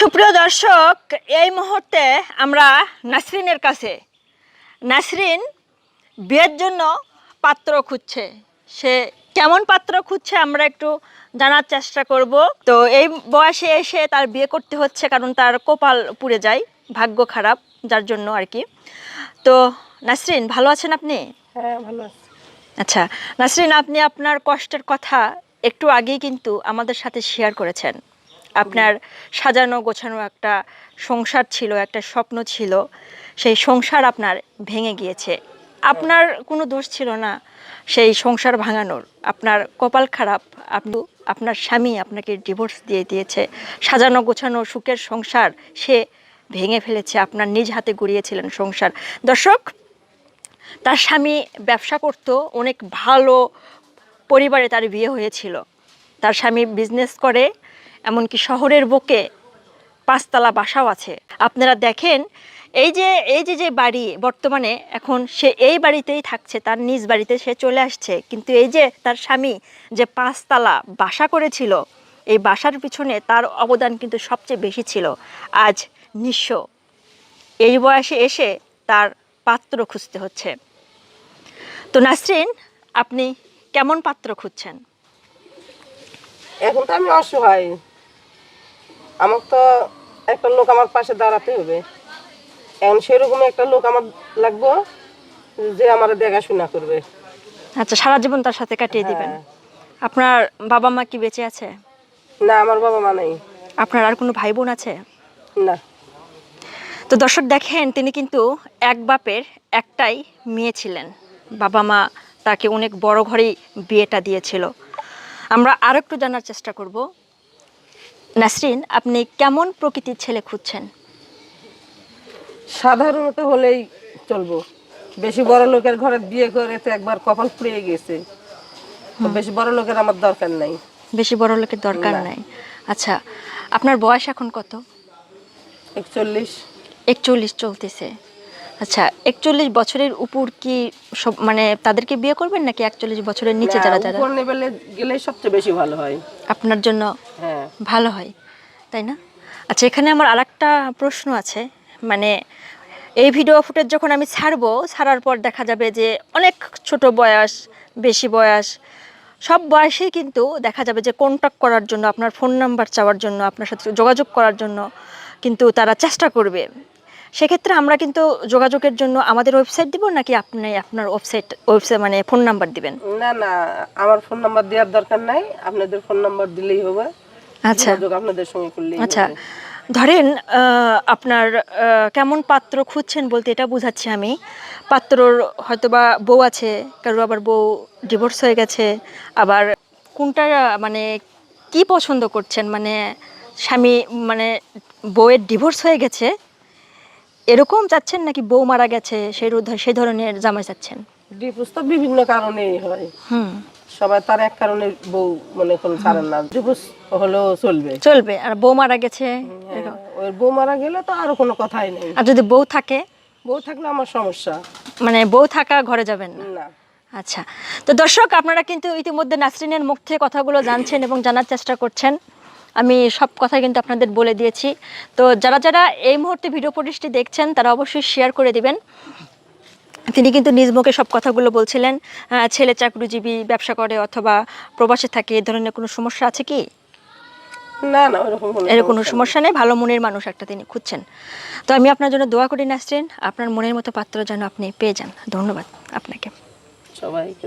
সুপ্রিয় দর্শক, এই মুহূর্তে আমরা নাসরিনের কাছে। নাসরিন বিয়ের জন্য পাত্র খুঁজছে। সে কেমন পাত্র খুঁজছে আমরা একটু জানার চেষ্টা করব। তো এই বয়সে এসে তার বিয়ে করতে হচ্ছে কারণ তার কপাল পুড়ে যায়, ভাগ্য খারাপ, যার জন্য আর কি। তো নাসরিন, ভালো আছেন আপনি? হ্যাঁ, ভালো আছি। আচ্ছা নাসরিন, আপনি আপনার কষ্টের কথা একটু আগেই কিন্তু আমাদের সাথে শেয়ার করেছেন। আপনার সাজানো গোছানো একটা সংসার ছিল, একটা স্বপ্ন ছিল, সেই সংসার আপনার ভেঙে গিয়েছে। আপনার কোনো দোষ ছিল না সেই সংসার ভাঙানোর, আপনার কপাল খারাপ। আপনার স্বামী আপনাকে ডিভোর্স দিয়ে দিয়েছে। সাজানো গোছানো সুখের সংসার সে ভেঙে ফেলেছে, আপনার নিজ হাতে গড়িয়েছিলেন সংসার। দর্শক, তার স্বামী ব্যবসা করতো, অনেক ভালো পরিবারে তার বিয়ে হয়েছিল। তার স্বামী বিজনেস করে, এমনকি শহরের বুকে 5তলা বাসাও আছে। আপনারা দেখেন, এই যে বাড়ি বর্তমানে এখন সে এই বাড়িতেই থাকছে, তার নিজ বাড়িতে সে চলে আসছে। কিন্তু এই যে তার স্বামী যে 5তলা বাসা করেছিল, এই বাসার পিছনে তার অবদান কিন্তু সবচেয়ে বেশি ছিল। আজ নিঃস্ব, এই বয়সে এসে তার পাত্র খুঁজতে হচ্ছে। তো নাসরিন, আপনি কেমন পাত্র খুঁজছেন? এখন তো আমি অসহায়, আমার তো একটা লোক আমার পাশে দাঁড়াতে হবে। এখন সেরকম একটা লোক আমার লাগবে যে আমার দেখাশোনা করবে। আচ্ছা, সারা জীবন তার সাথে কাটিয়ে দিবেন। হ্যাঁ। আপনার বাবা মা কি বেঁচে আছে? না, আমার বাবা মা নাই। আপনার আর কোনো ভাই বোন আছে? না। তো দর্শক দেখেন, তিনি কিন্তু এক বাপের একটাই মেয়ে ছিলেন। বাবা মা তাকে অনেক বড় ঘরেই বিয়েটা দিয়েছিল। আমরা আর একটু জানার চেষ্টা করব। নাসরিন, আপনি কেমন প্রকৃতির ছেলে খুঁজছেন? সাধারণত হলেই চলবো। বেশি বড় লোকের ঘরে বিয়ে করে তো একবার কপাল পুড়িয়ে গেছে। তো বেশি বড় লোকের আমার দরকার নাই। বেশি বড় লোকের দরকার না। নাই। আচ্ছা, আপনার বয়স এখন কত? 41। 41 চলতেছে। আচ্ছা, 41 বছরের উপর কি সব মানে তাদেরকে বিয়ে করবেন, নাকি 41 বছরের নিচে যারা যারা? উপর লেভেলে গেলে সবচেয়ে বেশি ভালো হয়। আপনার জন্য হ্যাঁ। ভালো হয়, তাই না? আচ্ছা, এখানে আমার আরেকটা প্রশ্ন আছে। মানে এই ভিডিও ফুটেজ যখন আমি ছাড়ার পর দেখা যাবে যে অনেক ছোট বয়স, বেশি বয়স, সব বয়সেই কিন্তু দেখা যাবে যে কন্ট্যাক্ট করার জন্য, আপনার ফোন নাম্বার চাওয়ার জন্য, আপনার সাথে যোগাযোগ করার জন্য কিন্তু তারা চেষ্টা করবে। সেক্ষেত্রে আমরা কিন্তু যোগাযোগের জন্য আমাদের ওয়েবসাইট দিব, নাকি আপনি আপনার ওয়েবসাইট মানে ফোন নাম্বার দিবেন? না না, আমার ফোন নাম্বার দেওয়ার দরকার নাই, আপনাদের ফোন নাম্বার দিলেই হবে। আচ্ছা, যোগাযোগ আপনাদের সঙ্গে করলেই আচ্ছা হবে। ধরেন আপনার কেমন পাত্র খুঁজছেন বলতে এটা বুঝাচ্ছি আমি। পাত্রর হয়তোবা বউ আছে, কারো আবার বউ ডিভোর্স হয়ে গেছে। আবার কোনটা মানে কি পছন্দ করছেন? মানে স্বামী মানে বউয়ের ডিভোর্স হয়ে গেছে এরকম চাচ্ছেন, নাকি বউ মারা গেছে সেই ধরনের জামাই চাচ্ছেন? ডিভোর্স তো বিভিন্ন কারণেই হয়। হুম, সবাই তার এক কারণে বউ মনে করুন ছাড়েন না, ডিভোর্স হলেও চলবে। চলবে। আর বউ মারা গেছে হ্যাঁ, ওই বউ মারা গেলে তো আরো কোনো কথাই নেই। আর যদি বউ থাকে? বউ থাকলে আমার সমস্যা। মানে বউ থাকা ঘরে যাবেন না? না। আচ্ছা, তো দর্শক, আপনারা কিন্তু ইতিমধ্যে নাসরিনের মুখ থেকে কথাগুলো জানছেন এবং জানার চেষ্টা করছেন। আমি সব কথা কিন্তু আপনাদের বলে দিয়েছি। তো যারা যারা এই মুহূর্তে ভিডিও ফুটেজটি দেখছেন তারা অবশ্যই শেয়ার করে দিবেন। তিনি কিন্তু নিজ মুখে সব কথাগুলো বলছিলেন। ছেলে চাকরিজীবী, ব্যবসা করে অথবা প্রবাসে থাকে, এ ধরনের কোনো সমস্যা আছে কি? না না, এর কোনো সমস্যা নেই। ভালো মনের মানুষ একটা তিনি খুঁজছেন। তো আমি আপনার জন্য দোয়া করি নাসরিন, আপনার মনের মতো পাত্র যেন আপনি পেয়ে যান। ধন্যবাদ আপনাকে। সবাইকে।